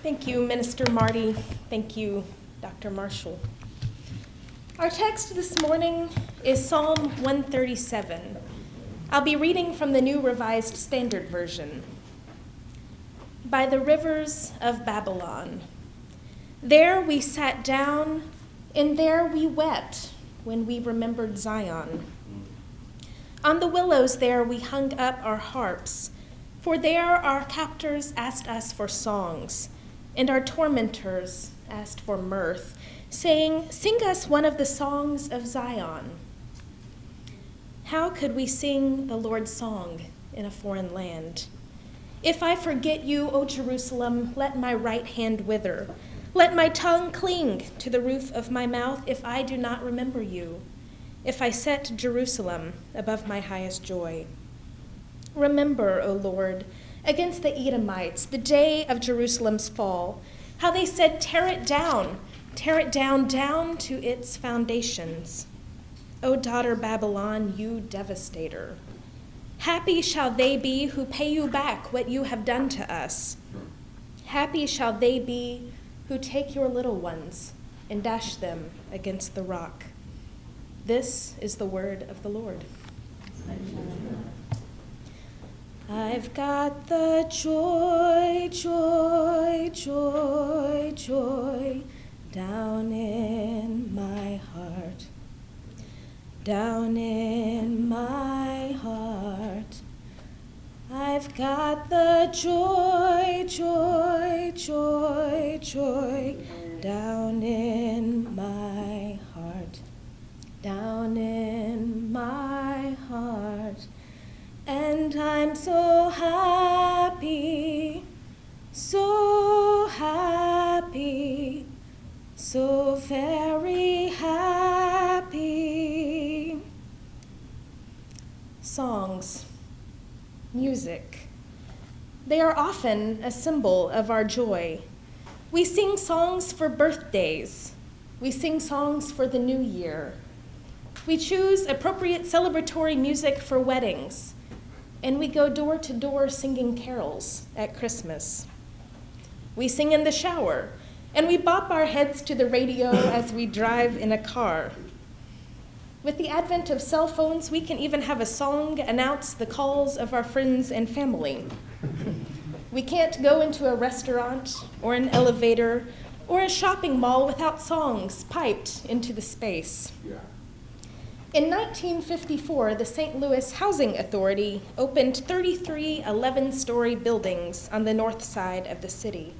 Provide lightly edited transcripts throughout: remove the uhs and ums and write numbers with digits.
Thank you, Minister Marty. Thank you, Dr. Marshall. Our text this morning is Psalm 137. I'll be reading from the New Revised Standard Version. By the rivers of Babylon, there we sat down, and there we wept when we remembered Zion. On the willows there we hung up our harps, for there our captors asked us for songs, and our tormentors asked for mirth, saying, "Sing us one of the songs of Zion." How could we sing the Lord's song in a foreign land? If I forget you, O Jerusalem, let my right hand wither. Let my tongue cling to the roof of my mouth if I do not remember you, if I set Jerusalem above my highest joy. Remember, O Lord, against the Edomites, the day of Jerusalem's fall, how they said, tear it down, down to its foundations. O daughter Babylon, you devastator. Happy shall they be who pay you back what you have done to us. Happy shall they be who take your little ones and dash them against the rock. This is the word of the Lord. I've got the joy, joy, joy, joy down in my heart. Down in my heart, I've got the joy, joy, joy, joy, down in my heart, down in my heart. And I'm so happy, so happy, so very happy. Songs, music, they are often a symbol of our joy. We sing songs for birthdays. We sing songs for the new year. We choose appropriate celebratory music for weddings. And we go door to door singing carols at Christmas. We sing in the shower, and we bop our heads to the radio as we drive in a car. With the advent of cell phones, we can even have a song announce the calls of our friends and family. We can't go into a restaurant or an elevator or a shopping mall without songs piped into the space. Yeah. In 1954, the St. Louis Housing Authority opened 33 11-story buildings on the north side of the city.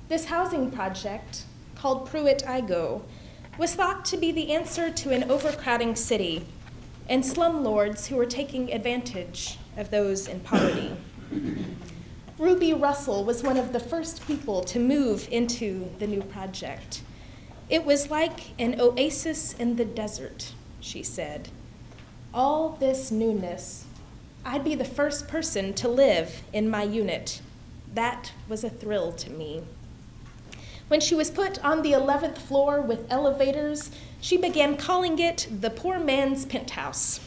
This housing project, called Pruitt-Igoe, was thought to be the answer to an overcrowding city and slumlords who were taking advantage of those in poverty. Ruby Russell was one of the first people to move into the new project. It was like an oasis in the desert, she said. All this newness, I'd be the first person to live in my unit. That was a thrill to me. When she was put on the 11th floor with elevators, she began calling it the poor man's penthouse.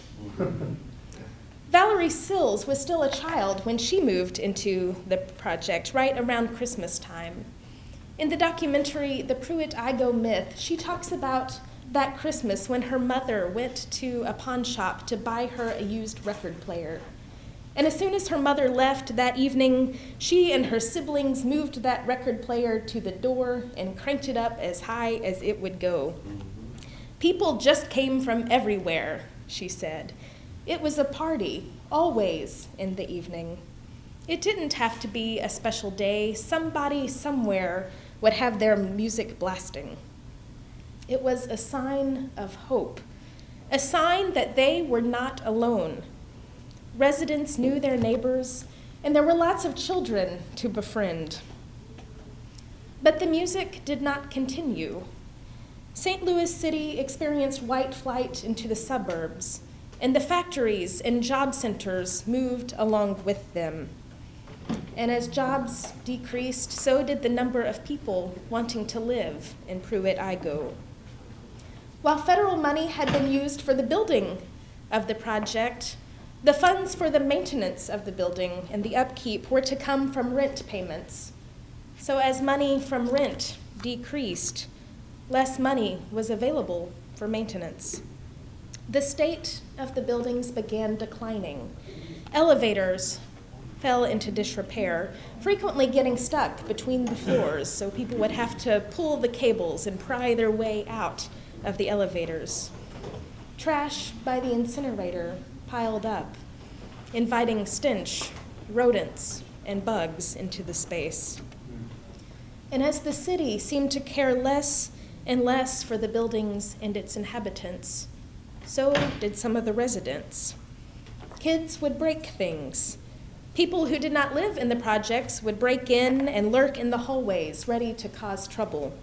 Valerie Sills was still a child when she moved into the project right around Christmas time. In the documentary, The Pruitt-Igoe Myth, she talks about that Christmas when her mother went to a pawn shop to buy her a used record player. And as soon as her mother left that evening, she and her siblings moved that record player to the door and cranked it up as high as it would go. People just came from everywhere, she said. It was a party, always in the evening. It didn't have to be a special day. Somebody somewhere would have their music blasting. It was a sign of hope, a sign that they were not alone. Residents knew their neighbors, and there were lots of children to befriend. But the music did not continue. St. Louis City experienced white flight into the suburbs, and the factories and job centers moved along with them. And as jobs decreased, so did the number of people wanting to live in Pruitt-Igoe. While federal money had been used for the building of the project, the funds for the maintenance of the building and the upkeep were to come from rent payments. So as money from rent decreased, less money was available for maintenance. The state of the buildings began declining. Elevators fell into disrepair, frequently getting stuck between the floors, so people would have to pull the cables and pry their way out of the elevators. Trash by the incinerator piled up, inviting stench, rodents, and bugs into the space. And as the city seemed to care less and less for the buildings and its inhabitants, so did some of the residents. Kids would break things. People who did not live in the projects would break in and lurk in the hallways, ready to cause trouble.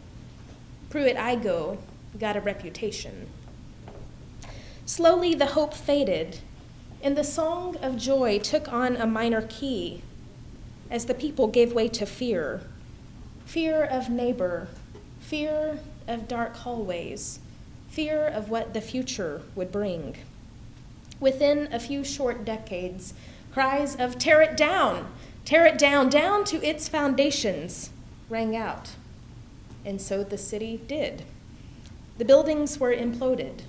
Pruitt-Igoe got a reputation. Slowly, the hope faded, and the song of joy took on a minor key as the people gave way to fear. Fear of neighbor, fear of dark hallways, fear of what the future would bring. Within a few short decades, cries of tear it down, down to its foundations rang out. And so the city did. The buildings were imploded.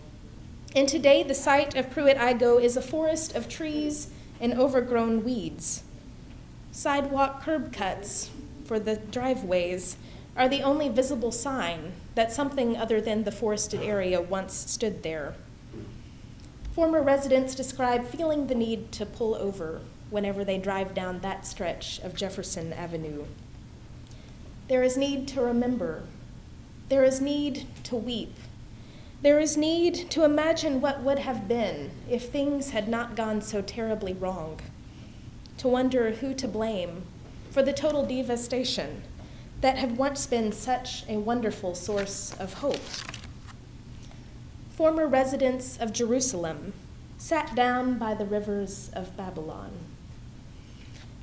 And today, the site of Pruitt-Igoe is a forest of trees and overgrown weeds. Sidewalk curb cuts for the driveways are the only visible sign that something other than the forested area once stood there. Former residents describe feeling the need to pull over whenever they drive down that stretch of Jefferson Avenue. There is need to remember. There is need to weep. There is need to imagine what would have been if things had not gone so terribly wrong, to wonder who to blame for the total devastation that had once been such a wonderful source of hope. Former residents of Jerusalem sat down by the rivers of Babylon.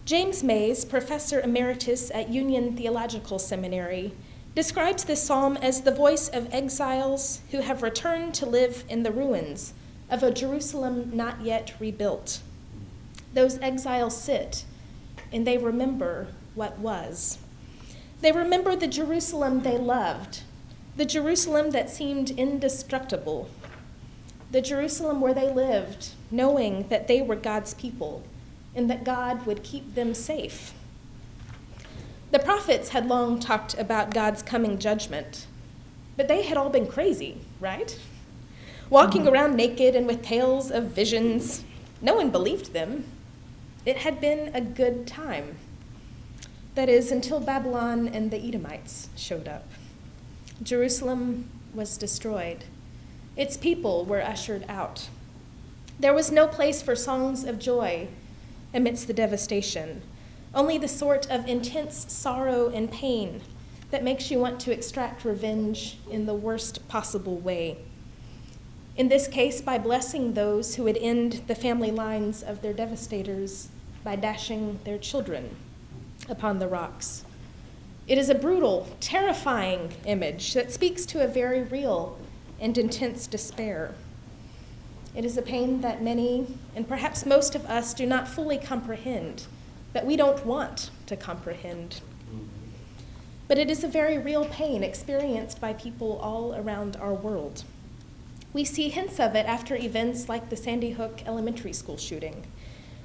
James Mays, professor emeritus at Union Theological Seminary, describes this psalm as the voice of exiles who have returned to live in the ruins of a Jerusalem not yet rebuilt. Those exiles sit and they remember what was. They remember the Jerusalem they loved, the Jerusalem that seemed indestructible, the Jerusalem where they lived, knowing that they were God's people and that God would keep them safe. The prophets had long talked about God's coming judgment, but they had all been crazy, right? Walking around naked and with tales of visions. No one believed them. It had been a good time. That is, until Babylon and the Edomites showed up. Jerusalem was destroyed. Its people were ushered out. There was no place for songs of joy amidst the devastation, only the sort of intense sorrow and pain that makes you want to extract revenge in the worst possible way. In this case, by blessing those who would end the family lines of their devastators by dashing their children upon the rocks. It is a brutal, terrifying image that speaks to a very real and intense despair. It is a pain that many, and perhaps most of us, do not fully comprehend, that we don't want to comprehend. But it is a very real pain experienced by people all around our world. We see hints of it after events like the Sandy Hook Elementary School shooting.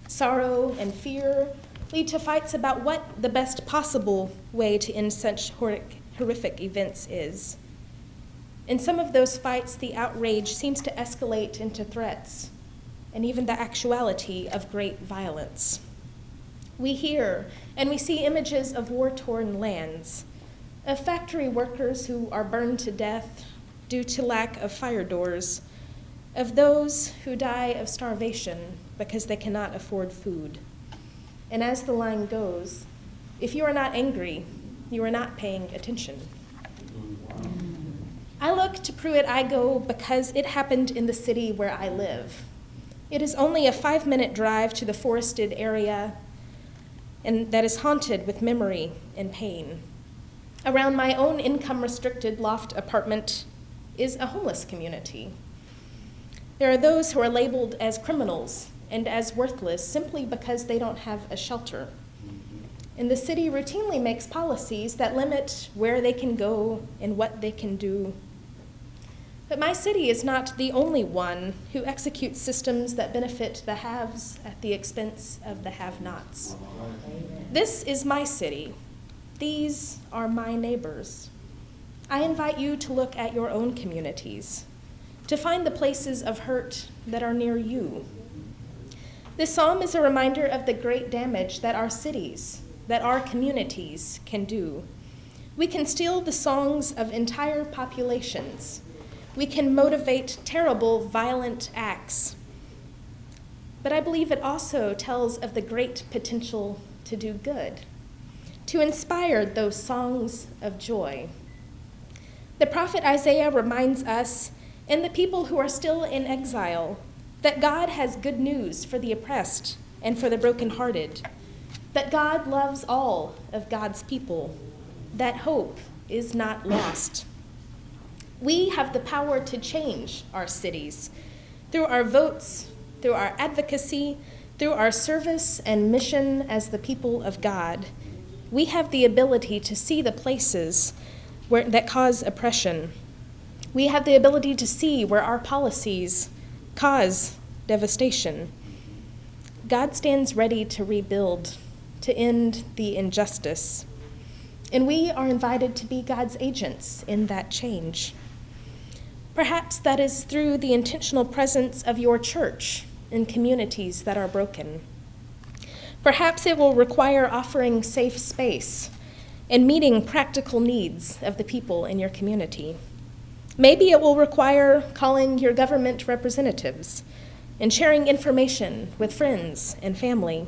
Sorrow and fear lead to fights about what the best possible way to end such horrific events is. In some of those fights, the outrage seems to escalate into threats and even the actuality of great violence. We hear and we see images of war-torn lands, of factory workers who are burned to death due to lack of fire doors, of those who die of starvation because they cannot afford food. And as the line goes, if you are not angry, you are not paying attention. I look to Pruitt-Igoe because it happened in the city where I live. It is only a 5-minute drive to the forested area, and that is haunted with memory and pain. Around my own income-restricted loft apartment is a homeless community. There are those who are labeled as criminals and as worthless simply because they don't have a shelter. And the city routinely makes policies that limit where they can go and what they can do. But my city is not the only one who executes systems that benefit the haves at the expense of the have-nots. This is my city. These are my neighbors. I invite you to look at your own communities, to find the places of hurt that are near you. This psalm is a reminder of the great damage that our cities, that our communities can do. We can steal the songs of entire populations. We can motivate terrible, violent acts. But I believe it also tells of the great potential to do good, to inspire those songs of joy. The prophet Isaiah reminds us and the people who are still in exile that God has good news for the oppressed and for the brokenhearted, that God loves all of God's people, that hope is not lost. We have the power to change our cities through our votes, through our advocacy, through our service and mission as the people of God. We have the ability to see the places that cause oppression. We have the ability to see where our policies cause devastation. God stands ready to rebuild, to end the injustice. And we are invited to be God's agents in that change. Perhaps that is through the intentional presence of your church in communities that are broken. Perhaps it will require offering safe space and meeting practical needs of the people in your community. Maybe it will require calling your government representatives and sharing information with friends and family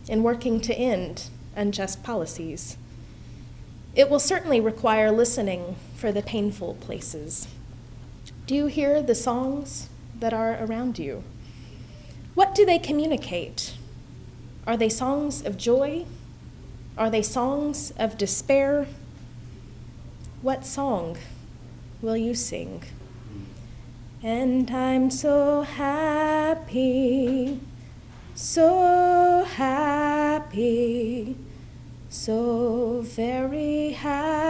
and working to end unjust policies. It will certainly require listening for the painful places. Do you hear the songs that are around you? What do they communicate? Are they songs of joy? Are they songs of despair? What song will you sing? And I'm so happy, so happy, so very happy.